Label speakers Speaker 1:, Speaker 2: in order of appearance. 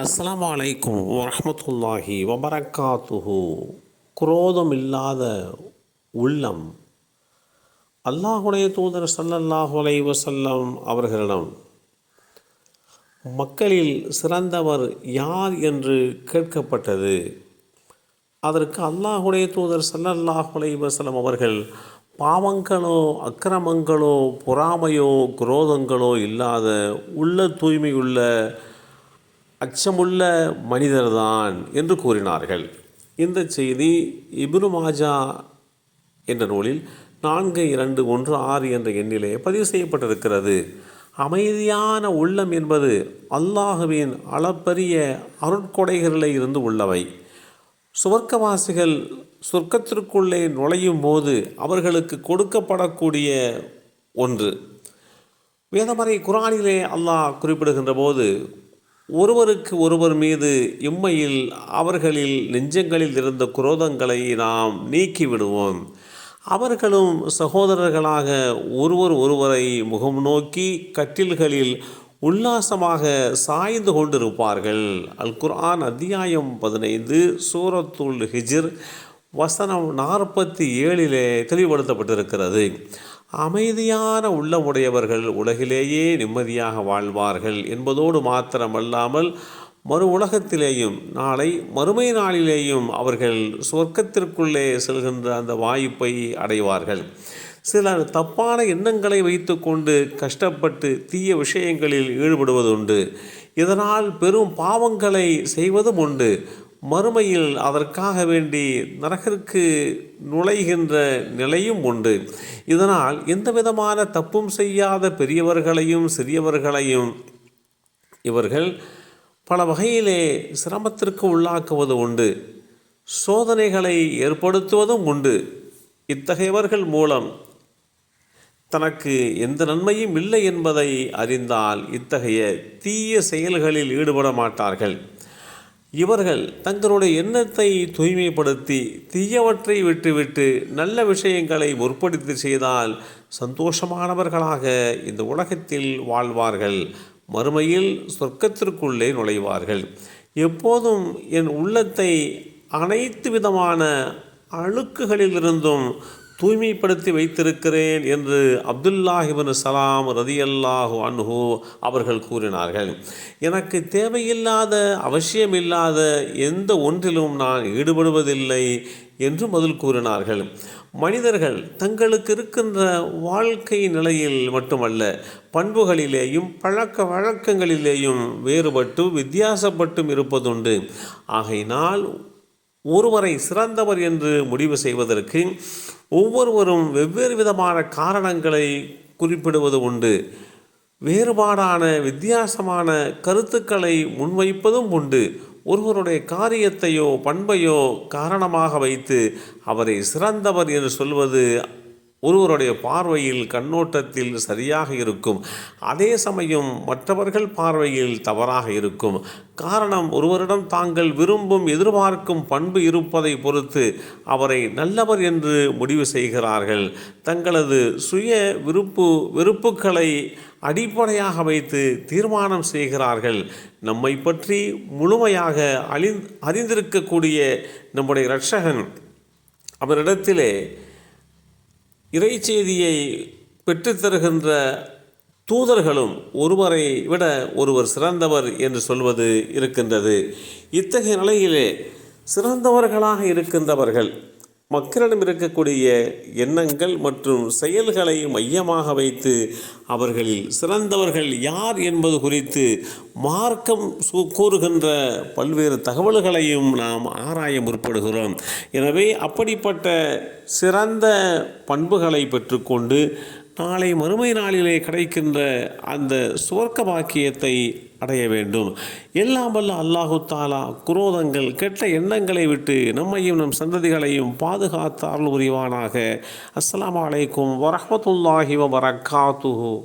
Speaker 1: அஸ்ஸலாமு அலைக்கும் வரஹ்மத்துல்லாஹி வபரக்காத்துஹு. குரோதமில்லாத உள்ளம். அல்லாஹுடைய தூதர் ஸல்லல்லாஹு அலைஹி வஸல்லம் அவர்களிடம் மக்களில் சிறந்தவர் யார் என்று கேட்கப்பட்டது. அதற்கு அல்லாஹுடைய தூதர் ஸல்லல்லாஹு அலைஹி வஸல்லம் அவர்கள் பாவங்களோ அக்கிரமங்களோ பொறாமையோ குரோதங்களோ இல்லாத உள்ள தூய்மையுள்ள அச்சமுள்ள மனிதர்தான் என்று கூறினார்கள். இந்த செய்தி இப்னு மாஜா என்ற நூலில் 4216 என்ற எண்ணிலே பதிவு செய்யப்பட்டிருக்கிறது. அமைதியான உள்ளம் என்பது அல்லாஹுவின் அளப்பரிய அருட்கொடைகளில் இருந்து உள்ளவை. சுவர்க்கவாசிகள் சொர்க்கத்திற்குள்ளே நுழையும் போது அவர்களுக்கு கொடுக்கப்படக்கூடிய ஒன்று. வேதமறை குர்ஆனிலே அல்லாஹ் குறிப்பிடுகின்ற போது, ஒருவருக்கு ஒருவர் மீது இம்மையில் அவர்களில் நெஞ்சங்களில் இருந்த குரோதங்களை நாம் நீக்கிவிடுவோம். அவர்களும் சகோதரர்களாக ஒருவர் ஒருவரை முகம் நோக்கி கட்டில்களில் உல்லாசமாக சாய்ந்து கொண்டிருப்பார்கள். அல் குர்ஆன் அத்தியாயம் 15 சூரத்துல் ஹிஜ்ர் வசனம் 47 தெளிவுபடுத்தப்பட்டிருக்கிறது. அமைதியான உள்ளமுடையவர்கள் உலகிலேயே நிம்மதியாக வாழ்வார்கள் என்பதோடு மாத்திரமல்லாமல் மறு உலகத்திலேயும் நாளை மறுமை நாளிலேயும் அவர்கள் சொர்க்கத்திற்குள்ளே செல்கின்ற அந்த வாய்ப்பை அடைவார்கள். சிலர் தப்பான எண்ணங்களை வைத்து கொண்டு கஷ்டப்பட்டு தீய விஷயங்களில் ஈடுபடுவதுண்டு. இதனால் பெரும் பாவங்களை செய்வதும் உண்டு. மறுமையில் அதற்காக வேண்டி நரகிற்கு நுழைகின்ற நிலையும் உண்டு. இதனால் எந்த விதமான தப்பும் செய்யாத பெரியவர்களையும் சிறியவர்களையும் இவர்கள் பல வகையிலே சிரமத்திற்கு உள்ளாக்குவது உண்டு. சோதனைகளை ஏற்படுத்துவதும் உண்டு. இத்தகையவர்கள் மூலம் தனக்கு எந்த நன்மையும் இல்லை என்பதை அறிந்தால் இத்தகைய தீய செயல்களில் ஈடுபட மாட்டார்கள். இவர்கள் தங்களுடைய எண்ணத்தை தூய்மைப்படுத்தி தீயவற்றை விட்டுவிட்டு நல்ல விஷயங்களை முற்படுத்தி செய்தால் சந்தோஷமானவர்களாக இந்த உலகத்தில் வாழ்வார்கள். மறுமையில் சொர்க்கத்திற்குள்ளே நுழைவார்கள். எப்போதும் என் உள்ளத்தை அனைத்து விதமான அழுக்குகளிலிருந்தும் தூய்மைப்படுத்தி வைத்திருக்கிறேன் என்று அப்துல்லாஹ் இப்னு சலாம் ரதியல்லாஹு அன்ஹு அவர்கள் கூறினார்கள். எனக்கு தேவையில்லாத அவசியமில்லாத எந்த ஒன்றிலும் நான் ஈடுபடுவதில்லை என்று பதில் கூறினார்கள். மனிதர்கள் தங்களுக்கு இருக்கின்ற வாழ்க்கை நிலையில் மட்டுமல்ல, பண்புகளிலேயும் பழக்க வழக்கங்களிலேயும் வேறுபட்டு வித்தியாசப்பட்டும் இருப்பதுண்டு. ஆகையினால் ஒருவரை சிறந்தவர் என்று முடிவு செய்வதற்கு ஒவ்வொருவரும் வெவ்வேறு விதமான காரணங்களை குறிப்பிடுவது உண்டு. வேறுபாடான வித்தியாசமான கருத்துக்களை முன்வைப்பதும் உண்டு. ஒருவருடைய காரியத்தையோ பண்பையோ காரணமாக வைத்து அவரை சிறந்தவர் என்று சொல்வது ஒருவருடைய பார்வையில் கண்ணோட்டத்தில் சரியாக இருக்கும். அதே சமயம் மற்றவர்கள் பார்வையில் தவறாக இருக்கும். காரணம், ஒருவரிடம் தாங்கள் விரும்பும் எதிர்பார்க்கும் பண்பு இருப்பதை பொறுத்து அவரை நல்லவர் என்று முடிவு செய்கிறார்கள். தங்களது சுய வெறுப்புகளை அடிப்படையாக வைத்து தீர்மானம் செய்கிறார்கள். நம்மை பற்றி முழுமையாக அறிந்திருக்கக்கூடிய நம்முடைய இரட்சகன் அவரிடத்திலே இறைச்செய்தியை பெற்றுத்தருகின்ற தூதர்களும் ஒருவரை விட ஒருவர் சிறந்தவர் என்று சொல்வது இருக்கின்றது. இத்தகைய நிலையிலே சிறந்தவர்களாக இருக்கின்றவர்கள் மக்களிடம் இருக்கக்கூடிய எண்ணங்கள் மற்றும் செயல்களை மையமாக வைத்து அவர்களில் சிறந்தவர்கள் யார் என்பது குறித்து மார்க்கம் கூறுகின்ற பல்வேறு தகவல்களையும் நாம் ஆராய முற்படுகிறோம். எனவே அப்படிப்பட்ட சிறந்த பண்புகளை பெற்றுக்கொண்டு நாளை மறுமை நாளிலே கிடைக்கின்ற அந்த சுவர்க்க பாக்கியத்தை அடைய வேண்டும். எல்லாம் வல்ல அல்லாஹு தாலா குரோதங்கள் கெட்ட எண்ணங்களை விட்டு நம்மையும் நம் சந்ததிகளையும் பாதுகாத்து அருள் புரிவானாக. அஸ்ஸலாமு அலைக்கும் வரஹ்மத்துல்லாஹி வபரக்காத்துஹு.